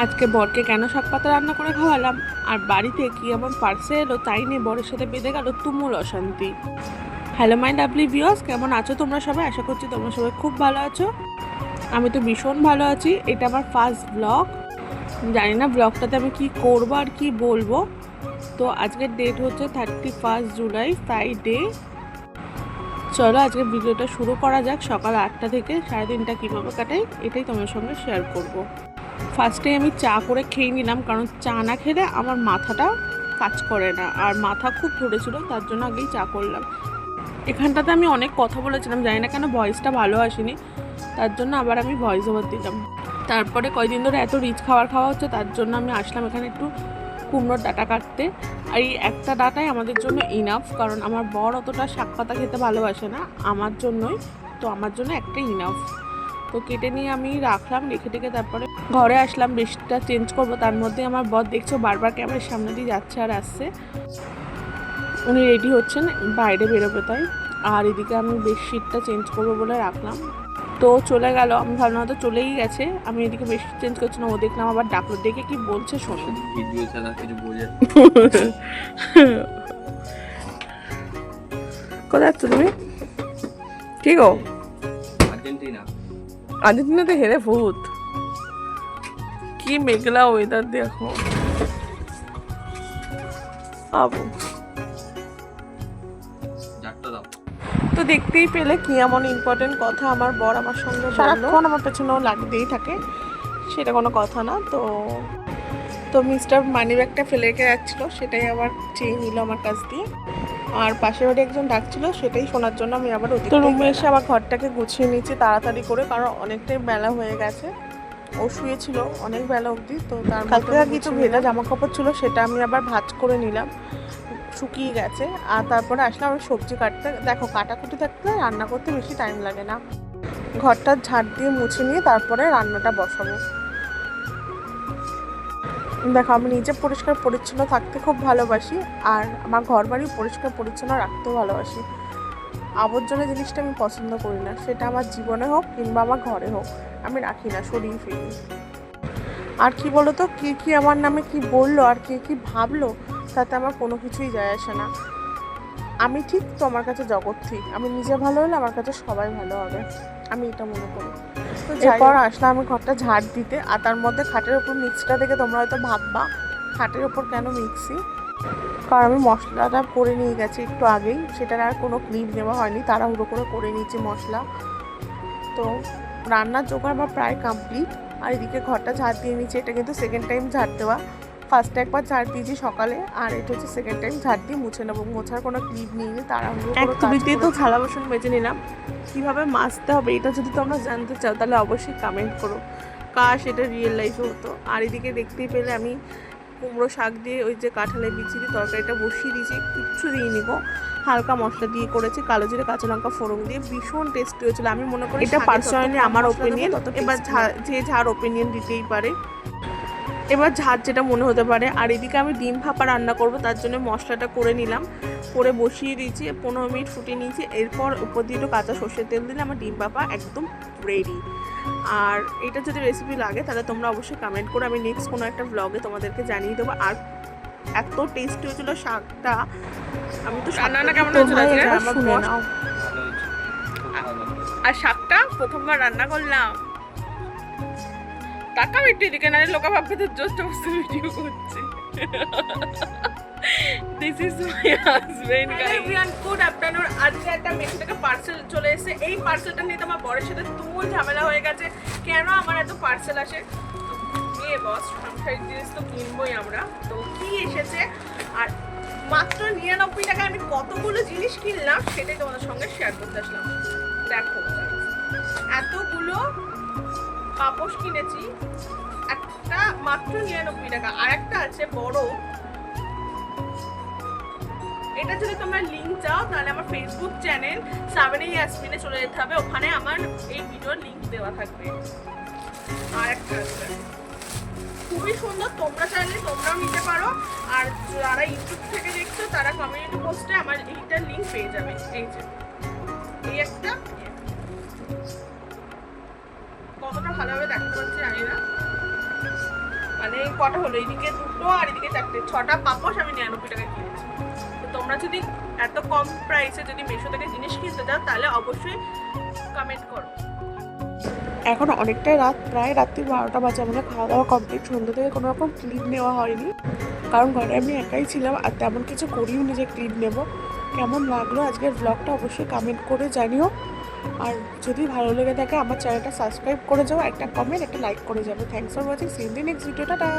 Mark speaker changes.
Speaker 1: আজকে বরকে কেন শাক পাতা রান্না করে খাওয়ালাম আর বাড়িতে কি এমন পার্সেল এলো তাই নিয়ে বরের সাথে বেঁধে গেল তুমুল অশান্তি। হ্যালো মাই লাভলি ভিউয়ার্স, কেমন আছো তোমরা সবাই? আশা করছি তোমরা সবাই খুব ভালো আছো। আমি তো ভীষণ ভালো আছি। এটা আমার ফার্স্ট ব্লগ। জানি না ব্লগটাতে আমি কি করবো আর কি বলবো। তো আজকের ডেট হচ্ছে 31 জুলাই, ফ্রাইডে। চলো আজকে ভিডিওটা শুরু করা যাক। সকাল 8টা থেকে 3:30 কীভাবে কাটাই এটাই তোমার সঙ্গে শেয়ার করবো। ফার্স্টে আমি চা করে খেয়ে নিলাম, কারণ চা না খেলে আমার মাথাটা কাজ করে না, আর মাথা খুব ধরেছিল, তার জন্য আগেই চা করলাম। এখানটাতে আমি অনেক কথা বলেছিলাম, জানি না কেন ভয়েসটা ভালো আসেনি, তার জন্য আবার আমি ভয়েস ওভার দিলাম। তারপরে কয়দিন ধরে এত রিচ খাওয়া হচ্ছে, তার জন্য আমি আসলাম এখানে একটু কুমড়োর ডাঁটা কাটতে। আর এই একটা ডাঁটাই আমাদের জন্য ইনাফ, কারণ আমার বর অতটা শাক পাতা খেতে ভালোবাসে না, আমার জন্যই। তো আমার জন্য একটা ইনাফ। তো কেটে নিয়ে আমি রাখলাম, রেখে টেকে তারপরে ঘরে আসলাম বেডশিটটা চেঞ্জ করব। তার মধ্যে আমার বর দেখছো বারবার ক্যামেরার সামনে দিয়ে যাচ্ছে আর আসছে। উনি রেডি হচ্ছেন বাইরে বেরোবে তাই। আর এদিকে আমি বেডশিটটা চেঞ্জ করবো বলে রাখলাম, তো চলে গেল। আমি ভাবলাম হয়তো চলেই গেছে। আমি এদিকে বেডশিট চেঞ্জ করছি না, ও দেখলাম আবার ডাকলো, দেখে কি বলছে শোনো। কোথায় যাচ্ছ তুমি? কি গো? আর্জেন্টিনাতে হেরে ভূত। কি মেঘলা ওয়েদার দেখো। আবু তো দেখতেই পেলে কি এমন ইম্পর্টেন্ট কথা আমার বর আমার সঙ্গে সারাক্ষণ আমার পেছনেও লাগতেই থাকে, সেটা কোনো কথা না। তো মিস্টার মানি ব্যাগটা ফেলে রেখে যাচ্ছিলো, সেটাই আবার চেয়ে নিল আমার কাছ দিয়ে। আর পাশের বাড়ি একজন ডাকছিল, সেটাই শোনার জন্য আমি আবার ওদিকে রুমে এসে আবার ঘরটাকে গুছিয়ে নিয়েছি তাড়াতাড়ি করে, কারণ অনেকটাই বেলা হয়ে গেছে। ও শুয়েছিল অনেক বেলা অবধি। তো তার কালকে কিছু ভেজা জামা কাপড় ছিল, সেটা আমি আবার ভাঁজ করে নিলাম, শুকিয়ে গেছে। আর তারপরে আসলাম আমি সবজি কাটতে। দেখো কাটাকুটি থাকতে রান্না করতে বেশি টাইম লাগে না। ঘরটা ঝাড় দিয়ে মুছে নিয়ে তারপরে রান্নাটা বসাবো। দেখো আমি নিজে পরিষ্কার পরিচ্ছন্ন থাকতে খুব ভালোবাসি, আর আমার ঘর বাড়ি পরিষ্কার পরিচ্ছন্ন রাখতেও ভালোবাসি। আবর্জনা জিনিসটা আমি পছন্দ করি না, সেটা আমার জীবনে হোক কিংবা আমার ঘরে হোক, আমি রাখি না, সরিয়ে ফেলি। আর কি বলতো, কি আমার নামে কি বললো আর কি ভাবলো, তাতে আমার কোনো কিছুই যায় আসে না। আমি ঠিক তো আমার কাছে জগৎ ঠিক। আমি নিজে ভালো হলে আমার কাছে সবাই ভালো হবে, আমি এটা মনে করি। তো এরপর আসলাম আমি ঘরটা ঝাড় দিতে। আর তার মধ্যে খাটের ওপর মিক্সিটা দেখে তোমরা হয়তো ভাববা খাটের ওপর কেন মিক্সি, কারণ আমি মশলাটা করে নিয়ে গেছি একটু আগেই, সেটার আর কোনো ক্লিপ নেওয়া হয়নি, তাড়াহুড়ো করে নিয়েছি মশলা। তো রান্নার জোগাড় আমার প্রায় কমপ্লিট। আর এদিকে ঘরটা ঝাড় দিয়ে নিয়েছি। এটা কিন্তু সেকেন্ড টাইম ঝাড় দেওয়া। ফার্স্টে একবার ঝাড় দিয়েছি সকালে, আর এটা হচ্ছে সেকেন্ড টাইম ঝাড় দিয়ে মুছে নেবো। মোছার কোনো ক্লিপ নিয়ে তাড়াহুড়ো করে তো থালা বাসন মেজে নিলাম। কীভাবে মাজতে হবে এটা যদি তোমরা জানতে চাও তাহলে অবশ্যই কমেন্ট করো, কাশ এটা রিয়েল লাইফে হতো। আর এদিকে দেখতেই পেলে আমি কুমড়ো শাক দিয়ে ওই যে কাঁঠালের বিচি দিয়ে তরকারিটা বসিয়ে দিয়েছি, কিচ্ছু দিইনি গো, হালকা মশলা দিয়ে করেছি, কালো জিরে কাঁচা লঙ্কা ফোড়ন দিয়ে, ভীষণ টেস্টি হয়েছিল। আমি মনে করি এটা পার্সোনালি আমার ওপিনিয়ন, এবার যে যার ওপিনিয়ন দিতেই পারে, এবার ঝাঁজ যেটা মনে হতে পারে। আর এদিকে আমি ডিম ভাপা রান্না করব, তার জন্য মশলাটা করে নিলাম, করে বসিয়ে দিয়েছি, 15 মিনিট ফুটিয়ে নিয়েছি। এরপর উপর দিয়ে একটু কাঁচা সর্ষের তেল দিলে আমার ডিম ভাপা একদম রেডি। আর এটা যদি রেসিপি লাগে তাহলে তোমরা অবশ্যই কমেন্ট করো, আমি নেক্সট কোনো একটা ব্লগে তোমাদেরকে জানিয়ে দেবো। আর এত টেস্টি হয়েছিল শাকটা, আমি তো রান্না কেমন হয়েছিল আর শাকটা প্রথমবার রান্না করলাম। টাকা একটু এদিকে না, লোকা ভাববে তো জোস্ট বসে ভিডিও করছে। This is my husband guys. Everyone good afternoon. আজকে একটা মেশো থেকে পার্সেল চলে এসেছে। এই পার্সেলটা নিয়ে তো আমার বরের সাথে তুমুল ঝামেলা হয়ে গেছে, কেন আমার এত পার্সেল আসে। এ বস, সংসারের জিনিস তো কিনবোই আমরা। তো কি এসেছে, আর মাত্র 99 টাকায় আমি কতগুলো জিনিস কিনলাম সেটাই তোমাদের সঙ্গে শেয়ার করতে আসলাম। দেখো এতগুলো পাপোশ কিনেছি, একটা মাত্র 99 টাকা। আর একটা আছে বড়, এটা যদি তোমরা লিঙ্ক চাও তাহলে আমার ফেসবুক চ্যানেল সাবেনে ইয়াসমিনে চলে যেতে হবে, ওখানে আমার এই ভিডিওর লিঙ্ক দেওয়া থাকবে। আর একটা আছে খুবই সুন্দর, তোমরা চাইলে তোমরাও নিতে পারো। আর যারা ইউটিউব থেকে দেখছো তারা কমিউনিটি পোস্টে আমার এইটার লিঙ্ক পেয়ে যাবে। এই যে এই একটা, কতটা ভালোভাবে দেখতে পাচ্ছি জানি না, মানে কটা হলো, এইদিকে 2টো আর এদিকে 4টে, 6টা পাপোশ আমি 99 টাকায় কিনেছি। তো তোমরা যদি এত কম প্রাইসে যদি মিশো থেকে জিনিস কিনতে চাও তাহলে অবশ্যই কমেন্ট করো। এখন অনেকটাই রাত, প্রায় রাত্রি 12টা বাজে। আমাদের খাওয়া দাওয়া কমপ্লিট, সন্ধ্যা থেকে কোনো রকম ক্লিপ নেওয়া হয়নি, কারণ ঘরে আমি একাই ছিলাম আর তেমন কিছু করিও নিজে ক্লিপ নেব। কেমন লাগলো আজকের ব্লগটা অবশ্যই কমেন্ট করে জানিও, আর যদি ভালো লেগে থাকে আমার চ্যানেলটা সাবস্ক্রাইব করে যাও, একটা কমেন্ট একটা লাইক করে যাবে। Thanks for watching, see you in the next video, tata.